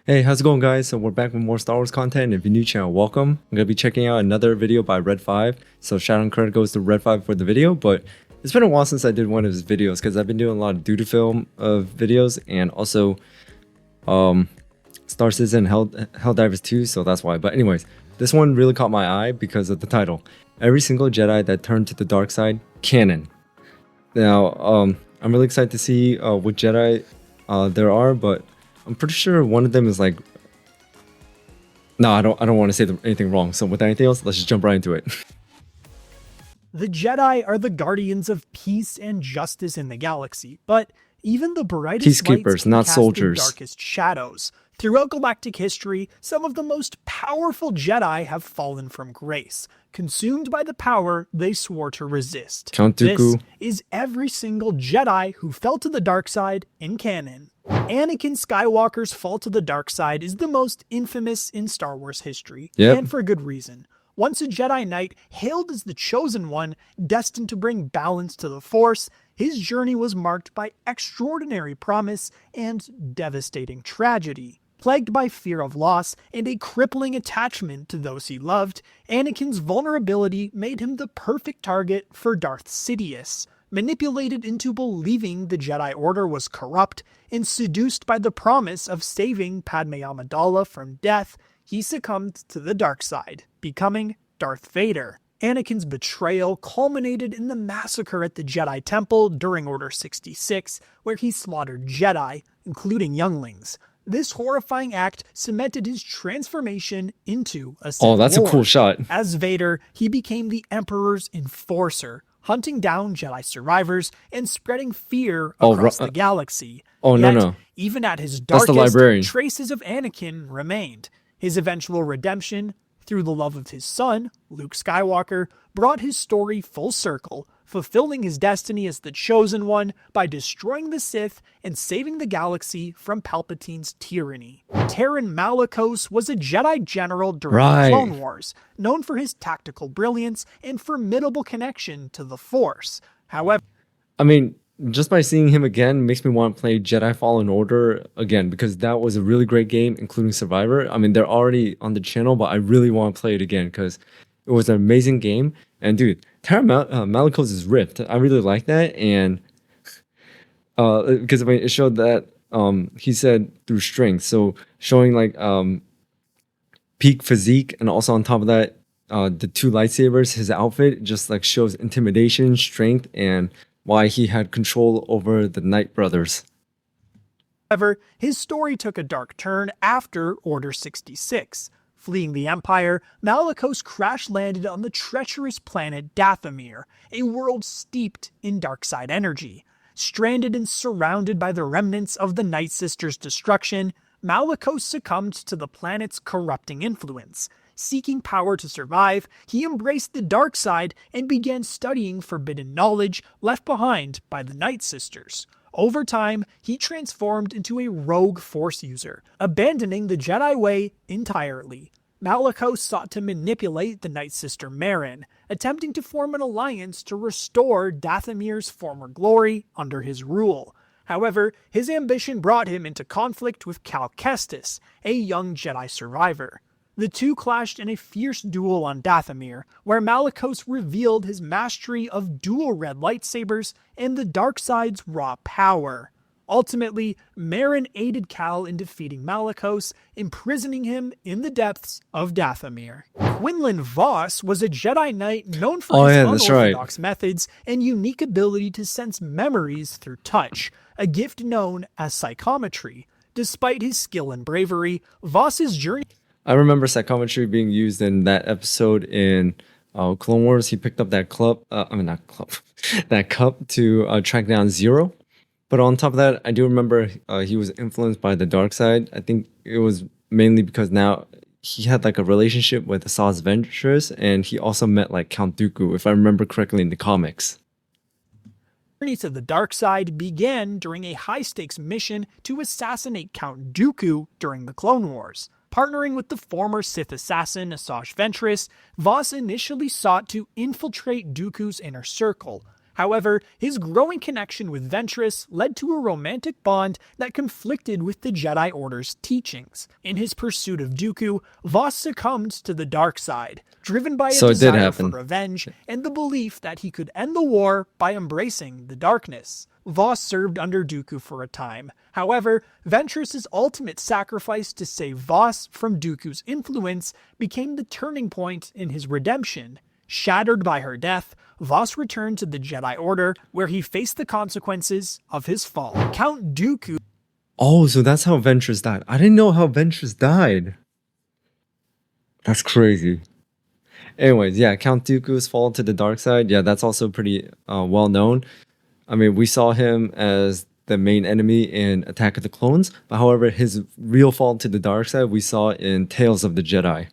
Hey, how's it going, guys? So we're back with more Star Wars content. If you're new channel, welcome. I'm gonna be checking out another video by Red5. So shout out and credit goes to Red5 for the video, but it's been a while since I did one of his videos because I've been doing a lot of duty film videos and also Star Citizen Helldivers 2, so that's why. But anyways, this one really caught my eye because of the title. Every single Jedi that turned to the dark side, canon. Now, I'm really excited to see what Jedi there are, but I'm pretty sure one of them is like... No, I don't want to say anything wrong. So without anything else, let's just jump right into it. The Jedi are the guardians of peace and justice in the galaxy, but even the brightest lights Peacekeepers, can not cast soldiers. the darkest shadows. Throughout galactic history, some of the most powerful Jedi have fallen from grace, consumed by the power they swore to resist. Count Dooku. This is every single Jedi who fell to the dark side in canon. Anakin Skywalker's fall to the dark side is the most infamous in Star Wars history, and for good reason. Once a Jedi Knight, hailed as the Chosen One, destined to bring balance to the Force, his journey was marked by extraordinary promise and devastating tragedy. Plagued by fear of loss and a crippling attachment to those he loved, Anakin's vulnerability made him the perfect target for Darth Sidious. Manipulated into believing the Jedi Order was corrupt and seduced by the promise of saving Padme Amidala from death, he succumbed to the dark side, becoming Darth Vader. Anakin's betrayal culminated in the massacre at the Jedi Temple during Order 66, where he slaughtered Jedi, including younglings. This horrifying act cemented his transformation into a Sith Oh, that's Lord. a cool shot. As Vader, he became the Emperor's enforcer, hunting down Jedi survivors and spreading fear across the galaxy. Oh, Yet, no. even at his That's the darkest, librarian. traces of Anakin remained. His eventual redemption, through the love of his son, Luke Skywalker, brought his story full circle, fulfilling his destiny as the Chosen One by destroying the Sith and saving the galaxy from Palpatine's tyranny. Terran Malicos was a Jedi general during the Clone Wars, known for his tactical brilliance and formidable connection to the Force. However, I mean, just by seeing him again makes me want to play Jedi Fallen Order again because that was a really great game, including Survivor. I mean, they're already on the channel, but I really want to play it again because it was an amazing game. And dude, Terran Malicos is ripped. I really like that, and because I mean, it showed that he said through strength, so showing like peak physique, and also on top of that, the two lightsabers, his outfit just like shows intimidation, strength, and why he had control over the Knight brothers. However, his story took a dark turn after Order 66. Fleeing the Empire, Malicos crash-landed on the treacherous planet Dathomir, a world steeped in dark-side energy. Stranded and surrounded by the remnants of the Night Sisters' destruction, Malicos succumbed to the planet's corrupting influence. Seeking power to survive, he embraced the dark side and began studying forbidden knowledge left behind by the Night Sisters. Over time, he transformed into a rogue Force user, abandoning the Jedi way entirely. Malicos sought to manipulate the Night Sister Merrin, attempting to form an alliance to restore Dathomir's former glory under his rule. However, his ambition brought him into conflict with Cal Kestis, a young Jedi survivor. The two clashed in a fierce duel on Dathomir, where Malicos revealed his mastery of dual red lightsabers and the dark side's raw power. Ultimately, Merrin aided Cal in defeating Malicos, imprisoning him in the depths of Dathomir. Quinlan Vos was a Jedi Knight known for his unorthodox methods and unique ability to sense memories through touch, a gift known as psychometry. Despite his skill and bravery, Vos's journey... I remember psychometry being used in that episode in Clone Wars. He picked up that that cup to track down Zero. But on top of that, I do remember he was influenced by the dark side. I think it was mainly because now he had like a relationship with Asajj Ventress, and he also met like Count Dooku, if I remember correctly, in the comics. Journey to the dark side began during a high-stakes mission to assassinate Count Dooku during the Clone Wars. Partnering with the former Sith assassin Asajj Ventress, Vos initially sought to infiltrate Dooku's inner circle. However, his growing connection with Ventress led to a romantic bond that conflicted with the Jedi Order's teachings. In his pursuit of Dooku, Voss succumbed to the dark side, driven by a So it did desire for happen. revenge and the belief that he could end the war by embracing the darkness. Voss served under Dooku for a time. However, Ventress's ultimate sacrifice to save Voss from Dooku's influence became the turning point in his redemption. Shattered by her death, Voss returned to the Jedi Order, where he faced the consequences of his fall. Count Dooku. Oh, so that's how Ventress died. I didn't know how Ventress died. That's crazy. Anyways, yeah, Count Dooku's fall to the dark side. Yeah, that's also pretty well known. I mean, we saw him as the main enemy in Attack of the Clones, but however, his real fall to the dark side we saw in Tales of the Jedi.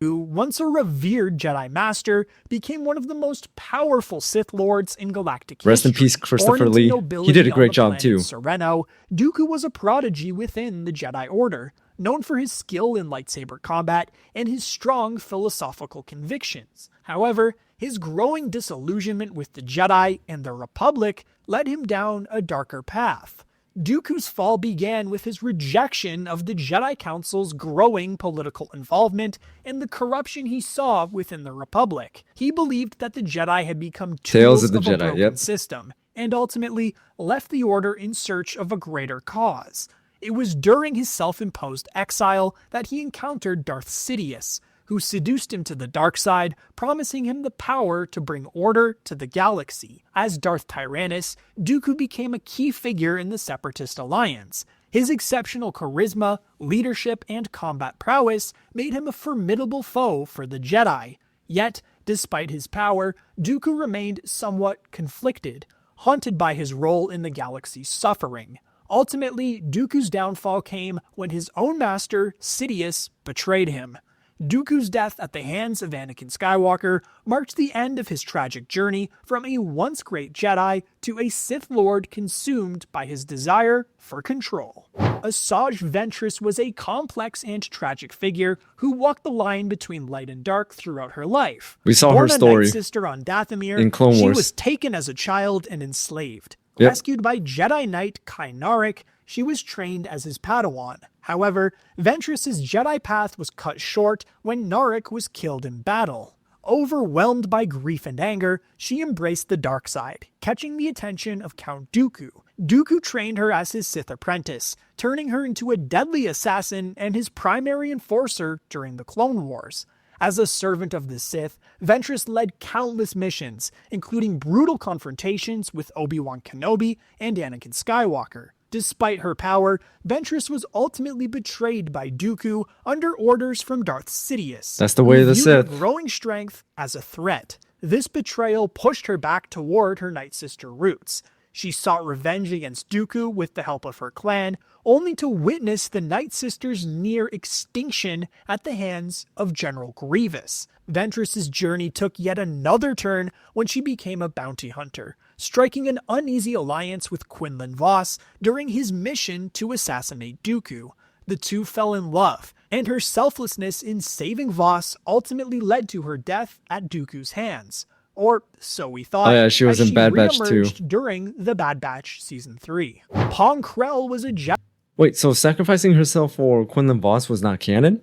Who, once a revered Jedi Master, became one of the most powerful Sith Lords in galactic history. Rest in peace, Christopher Born into Lee. nobility He did a on great the job planet too. Sereno, Dooku was a prodigy within the Jedi Order, known for his skill in lightsaber combat and his strong philosophical convictions. However, his growing disillusionment with the Jedi and the Republic led him down a darker path. Dooku's fall began with his rejection of the Jedi Council's growing political involvement and the corruption he saw within the Republic. He believed that the Jedi had become Tales tools of the a Jedi, broken yep. system, and ultimately left the Order in search of a greater cause. It was during his self-imposed exile that he encountered Darth Sidious, who seduced him to the dark side, promising him the power to bring order to the galaxy. As Darth Tyrannus, Dooku became a key figure in the Separatist alliance. His exceptional charisma, leadership, and combat prowess made him a formidable foe for the Jedi. Yet, despite his power, Dooku remained somewhat conflicted, haunted by his role in the galaxy's suffering. Ultimately, Dooku's downfall came when his own master, Sidious, betrayed him. Dooku's death at the hands of Anakin Skywalker marked the end of his tragic journey from a once great Jedi to a Sith Lord consumed by his desire for control. Asajj Ventress was a complex and tragic figure who walked the line between light and dark throughout her life. We saw Born her a story Night Sister on Dathomir, in Clone she Wars. was taken as a child and enslaved. Yep. Rescued by Jedi Knight Kai Narek, she was trained as his Padawan. However, Ventress's Jedi path was cut short when Narek was killed in battle. Overwhelmed by grief and anger, she embraced the dark side, catching the attention of Count Dooku. Dooku trained her as his Sith apprentice, turning her into a deadly assassin and his primary enforcer during the Clone Wars. As a servant of the Sith, Ventress led countless missions, including brutal confrontations with Obi-Wan Kenobi and Anakin Skywalker. Despite her power, Ventress was ultimately betrayed by Dooku under orders from Darth Sidious. That's the way of the who viewed Sith. her growing strength as a threat. This betrayal pushed her back toward her Night Sister roots. She sought revenge against Dooku with the help of her clan, only to witness the Night Sisters' near extinction at the hands of General Grievous. Ventress's journey took yet another turn when she became a bounty hunter, striking an uneasy alliance with Quinlan Vos during his mission to assassinate Dooku. The two fell in love, and her selflessness in saving Vos ultimately led to her death at Dooku's hands. Or so we thought. Oh yeah, she was as in Bad Batch too. reemerged during the Bad Batch Season 3. Pong Krell was a Jedi. Wait, so sacrificing herself for Quinlan Vos was not canon?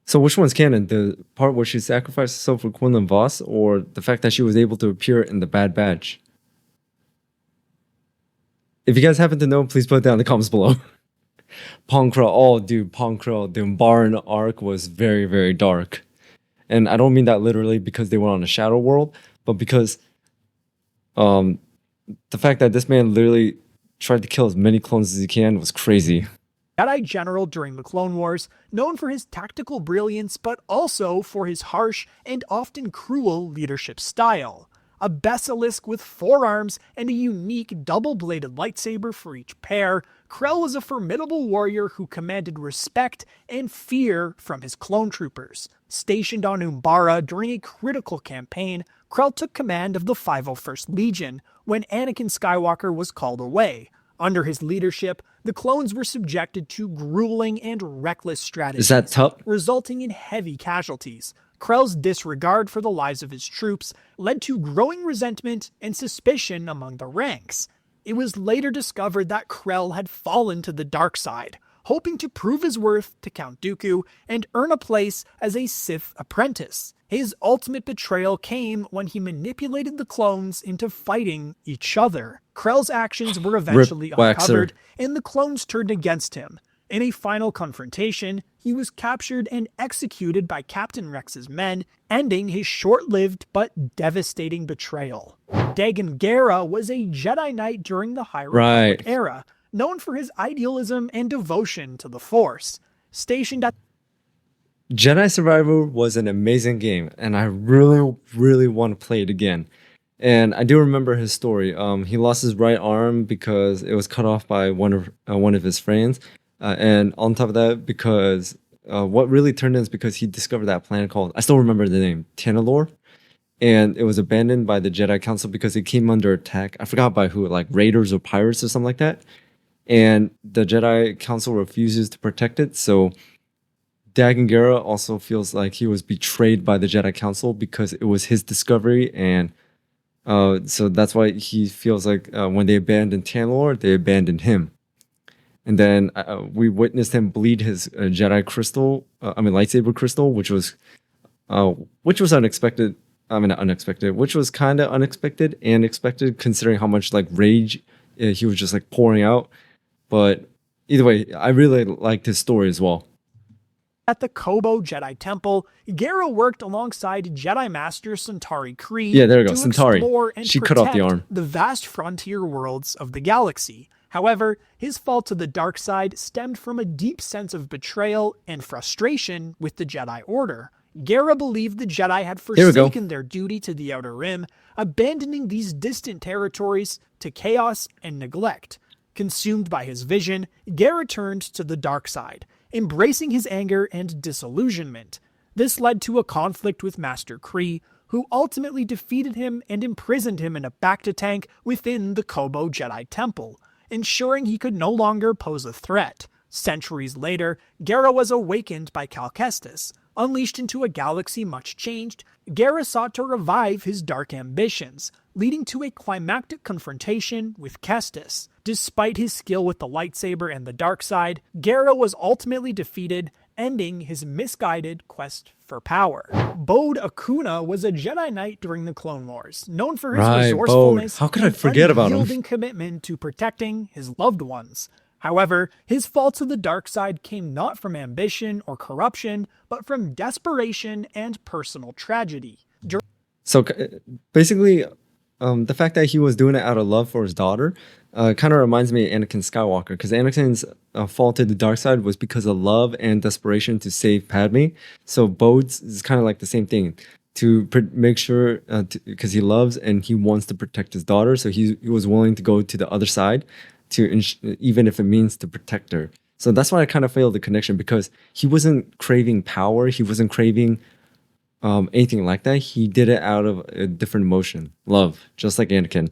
So which one's canon? The part where she sacrificed herself for Quinlan Vos, or the fact that she was able to appear in the Bad Batch? If you guys happen to know, please put it down in the comments below. Pong Krell, oh dude, Pong Krell, the Umbaran arc was very, very dark. And I don't mean that literally because they were on a shadow world, but because the fact that this man literally tried to kill as many clones as he can was crazy. Jedi general during the Clone Wars, known for his tactical brilliance but also for his harsh and often cruel leadership style. A basilisk with 4 arms and a unique double-bladed lightsaber for each pair, Krell was a formidable warrior who commanded respect and fear from his clone troopers. Stationed on Umbara during a critical campaign, Krell took command of the 501st Legion when Anakin Skywalker was called away. Under his leadership, the clones were subjected to grueling and reckless strategies, Is that tough? resulting in heavy casualties. Krell's disregard for the lives of his troops led to growing resentment and suspicion among the ranks. It was later discovered that Krell had fallen to the dark side, hoping to prove his worth to Count Dooku and earn a place as a Sith apprentice. His ultimate betrayal came when he manipulated the clones into fighting each other. Krell's actions were eventually uncovered, and the clones turned against him. In a final confrontation, he was captured and executed by Captain Rex's men, ending his short-lived but devastating betrayal. Dagan Gera was a Jedi Knight during the High Republic era, known for his idealism and devotion to the Force. Stationed at Jedi Survivor was an amazing game, and I really want to play it again. And I do remember his story. He lost his right arm because it was cut off by one of his friends. And on top of that, because what really turned in is because he discovered that planet called, I still remember the name, Tanalorr. And it was abandoned by the Jedi Council because it came under attack. I forgot by who, like raiders or pirates or something like that. And the Jedi Council refuses to protect it. So Dagan Gera also feels like he was betrayed by the Jedi Council because it was his discovery. And so that's why he feels like when they abandoned Tanalorr, they abandoned him. And then we witnessed him bleed his Jedi crystal, lightsaber crystal, which was unexpected. Not unexpected, which was kind of unexpected and expected considering how much like rage he was just like pouring out. But either way, I really liked his story as well. At the Kobo Jedi Temple, Gera worked alongside Jedi Master Centauri Kree to Centauri. Explore and she protect cut off the arm. The vast frontier worlds of the galaxy. However, his fall to the dark side stemmed from a deep sense of betrayal and frustration with the Jedi Order. Gera believed the Jedi had forsaken their duty to the Outer Rim, abandoning these distant territories to chaos and neglect. Consumed by his vision, Gera turned to the dark side, embracing his anger and disillusionment. This led to a conflict with Master Kree, who ultimately defeated him and imprisoned him in a Bacta tank within the Kobo Jedi Temple, ensuring he could no longer pose a threat. Centuries later, Gera was awakened by Cal Kestis. Unleashed into a galaxy much changed, Gera sought to revive his dark ambitions, leading to a climactic confrontation with Kestis. Despite his skill with the lightsaber and the dark side, Gera was ultimately defeated, ending his misguided quest for power. Bode Akuna was a Jedi Knight during the Clone Wars, known for his resourcefulness How could I forget about him? unyielding commitment to protecting his loved ones. However, his fall to the dark side came not from ambition or corruption, but from desperation and personal tragedy. So basically, the fact that he was doing it out of love for his daughter kind of reminds me of Anakin Skywalker, because Anakin's fall to the dark side was because of love and desperation to save Padme. So Bode's is kind of like the same thing, to make sure, because he loves and he wants to protect his daughter, so he was willing to go to the other side, to even if it means to protect her. So that's why I kind of feel the connection, because he wasn't craving power, he wasn't craving anything like that. He did it out of a different emotion, love, just like Anakin.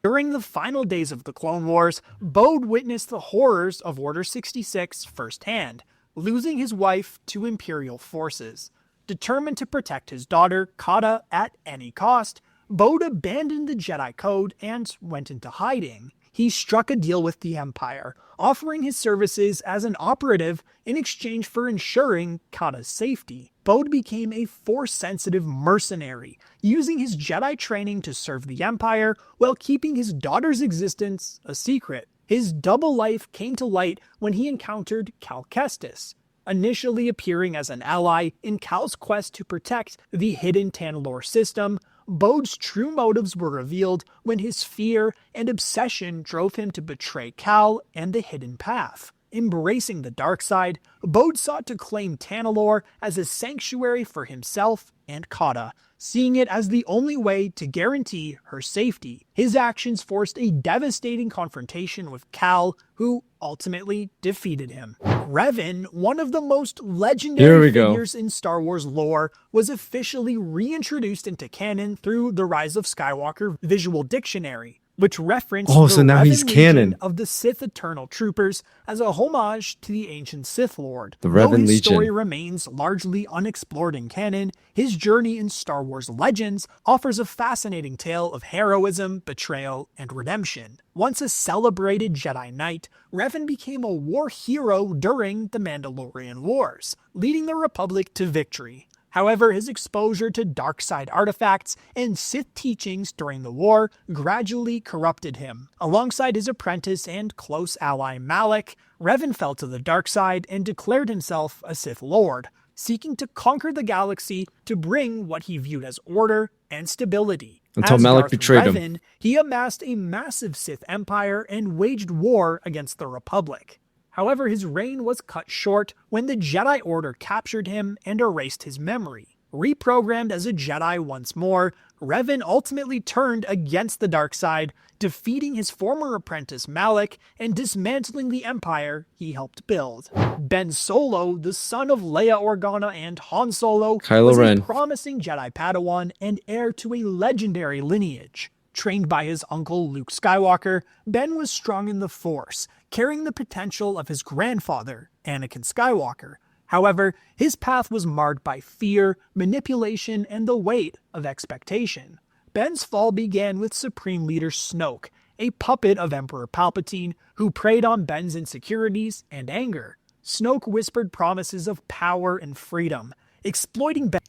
During the final days of the Clone Wars, Bode witnessed the horrors of Order 66 firsthand, losing his wife to Imperial forces. Determined to protect his daughter, Kata, at any cost, Bode abandoned the Jedi Code and went into hiding. He struck a deal with the Empire, offering his services as an operative in exchange for ensuring Kata's safety. Bode became a Force-sensitive mercenary, using his Jedi training to serve the Empire while keeping his daughter's existence a secret. His double life came to light when he encountered Cal Kestis, initially appearing as an ally in Cal's quest to protect the hidden Tanalorr system. Bode's true motives were revealed when his fear and obsession drove him to betray Cal and the Hidden Path. Embracing the dark side, Bode sought to claim Tanalorr as a sanctuary for himself and Kata, seeing it as the only way to guarantee her safety. His actions forced a devastating confrontation with Cal, who ultimately defeated him. Revan, one of the most legendary figures in Star Wars lore, was officially reintroduced into canon through the Rise of Skywalker visual dictionary. which referenced Oh, the so now he's Revan Legion canon. of the Sith Eternal Troopers as a homage to the ancient Sith Lord. The Though Revan his story Legion. remains largely unexplored in canon, his journey in Star Wars Legends offers a fascinating tale of heroism, betrayal, and redemption. Once a celebrated Jedi Knight, Revan became a war hero during the Mandalorian Wars, leading the Republic to victory. However, his exposure to dark side artifacts and Sith teachings during the war gradually corrupted him. Alongside his apprentice and close ally Malak, Revan fell to the dark side and declared himself a Sith Lord, seeking to conquer the galaxy to bring what he viewed as order and stability. Until As Malak Darth betrayed him. Revan, he amassed a massive Sith empire and waged war against the Republic. However, his reign was cut short when the Jedi Order captured him and erased his memory. Reprogrammed as a Jedi once more, Revan ultimately turned against the dark side, defeating his former apprentice Malak and dismantling the empire he helped build. Ben Solo, the son of Leia Organa and Han Solo, Kylo was Ren. a promising Jedi Padawan and heir to a legendary lineage. Trained by his uncle Luke Skywalker, Ben was strong in the Force, carrying the potential of his grandfather, Anakin Skywalker. However, his path was marred by fear, manipulation, and the weight of expectation. Ben's fall began with Supreme Leader Snoke, a puppet of Emperor Palpatine who preyed on Ben's insecurities and anger. Snoke whispered promises of power and freedom, exploiting Ben.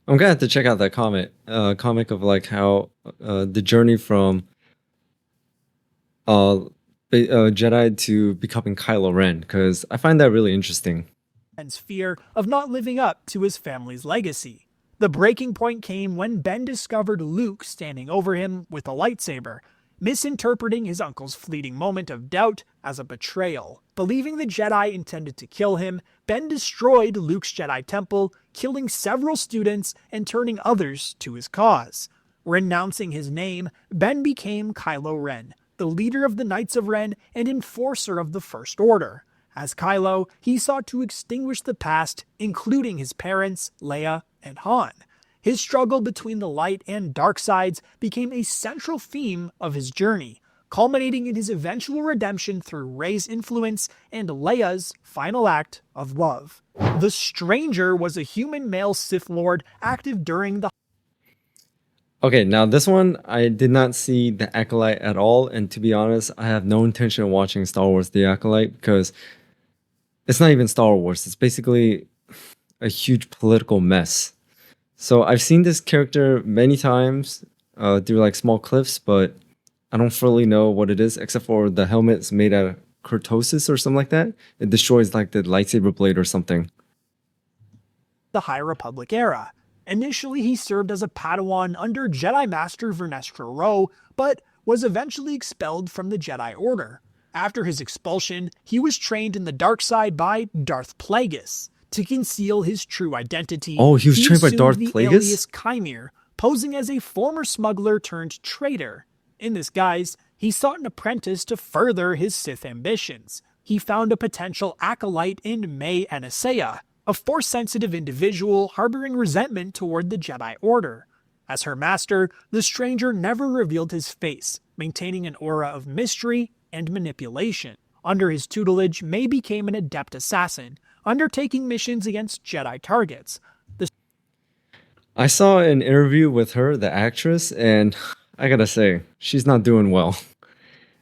I'm gonna have to check out that comic of like how the journey from Jedi to becoming Kylo Ren, because I find that really interesting. Ben's fear of not living up to his family's legacy. The breaking point came when Ben discovered Luke standing over him with a lightsaber, misinterpreting his uncle's fleeting moment of doubt as a betrayal. Believing the Jedi intended to kill him, Ben destroyed Luke's Jedi temple, killing several students and turning others to his cause. Renouncing his name, Ben became Kylo Ren, the leader of the Knights of Ren and enforcer of the First Order. As Kylo, he sought to extinguish the past, including his parents, Leia and Han. His struggle between the light and dark sides became a central theme of his journey, culminating in his eventual redemption through Rey's influence and Leia's final act of love. The Stranger was a human male Sith Lord active during the Okay, now this one I did not see the Acolyte at all, and to be honest, I have no intention of watching Star Wars: The Acolyte because it's not even Star Wars. It's basically a huge political mess. So I've seen this character many times through like small clips, but I don't fully know what it is except for the helmet's made out of kurtosis or something like that. It destroys like the lightsaber blade or something. High Republic era. Initially, he served as a Padawan under Jedi Master Vernestra Rwoh, but was eventually expelled from the Jedi Order. After his expulsion, he was trained in the dark side by Darth Plagueis. To conceal his true identity, Oh, he was trained by assumed Darth the Plagueis? alias Chimere, posing as a former smuggler turned traitor. In this guise, he sought an apprentice to further his Sith ambitions. He found a potential acolyte in May Anaseya, a Force-sensitive individual harboring resentment toward the Jedi Order. As her master, the Stranger never revealed his face, maintaining an aura of mystery and manipulation. Under his tutelage, May became an adept assassin, undertaking missions against Jedi targets. I saw an interview with her, the actress, and I gotta say, she's not doing well.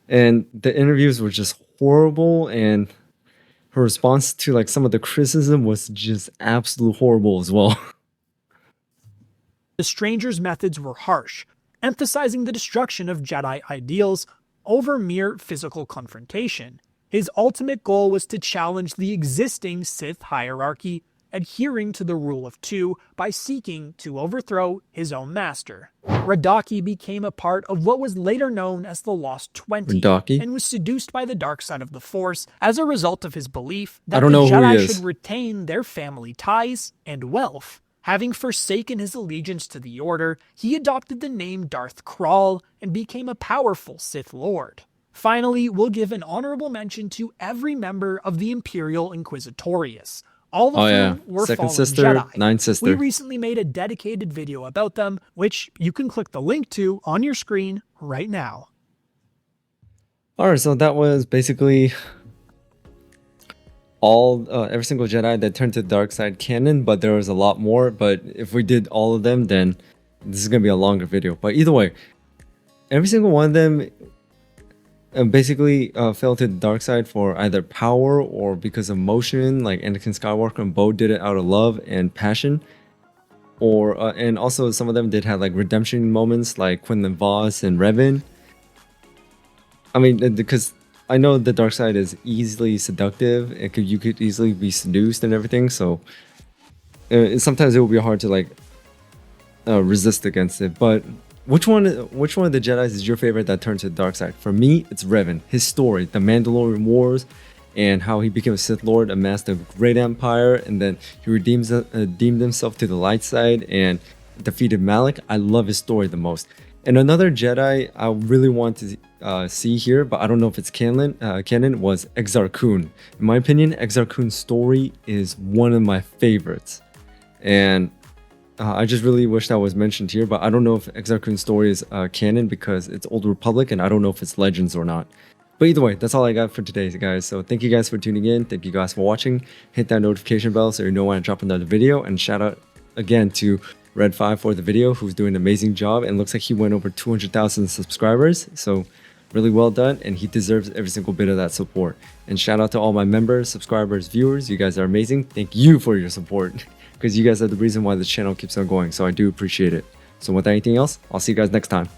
And the interviews were just horrible, and her response to like some of the criticism was just absolute horrible as well. The Stranger's methods were harsh, emphasizing the destruction of Jedi ideals over mere physical confrontation. His ultimate goal was to challenge the existing Sith hierarchy, adhering to the rule of two by seeking to overthrow his own master. Radaki became a part of what was later known as the Lost 20, Radaki? and was seduced by the dark side of the Force as a result of his belief I that don't the know who he Jedi is. should retain their family ties and wealth. Having forsaken his allegiance to the Order, he adopted the name Darth Krall and became a powerful Sith Lord. Finally, we'll give an honorable mention to every member of the Imperial Inquisitorius, all of whom were Second fallen sister, Jedi. nine sister. We recently made a dedicated video about them, which you can click the link to on your screen right now. All right, so that was basically all every single Jedi that turned to the dark side canon, but there was a lot more. But if we did all of them, then this is gonna be a longer video. But either way, every single one of them basically fell to the dark side for either power or because of motion, like Anakin Skywalker and Bo did it out of love and passion. Or and also some of them did have like redemption moments, like Quinlan Voss and Revan. I mean, because I know the dark side is easily seductive. You could easily be seduced and everything. So sometimes it will be hard to like resist against it. But which one of the Jedi's is your favorite that turned to the dark side? For me, it's Revan. His story, the Mandalorian Wars, and how he became a Sith Lord, amassed a great empire, and then he redeemed himself to the light side and defeated Malik. I love his story the most. And another Jedi I really want to see here, but I don't know if it's canon, was Exar Kun. In my opinion, Exar Kun's story is one of my favorites. And I just really wish that was mentioned here, but I don't know if Exar Kun's story is canon because it's Old Republic, and I don't know if it's Legends or not. But either way, that's all I got for today, guys. So thank you guys for tuning in. Thank you guys for watching. Hit that notification bell so you know when I drop another video. And shout out again to Red5 for the video, who's doing an amazing job. And looks like he went over 200,000 subscribers. So really well done. And he deserves every single bit of that support. And shout out to all my members, subscribers, viewers. You guys are amazing. Thank you for your support because you guys are the reason why the channel keeps on going. So I do appreciate it. So without anything else, I'll see you guys next time.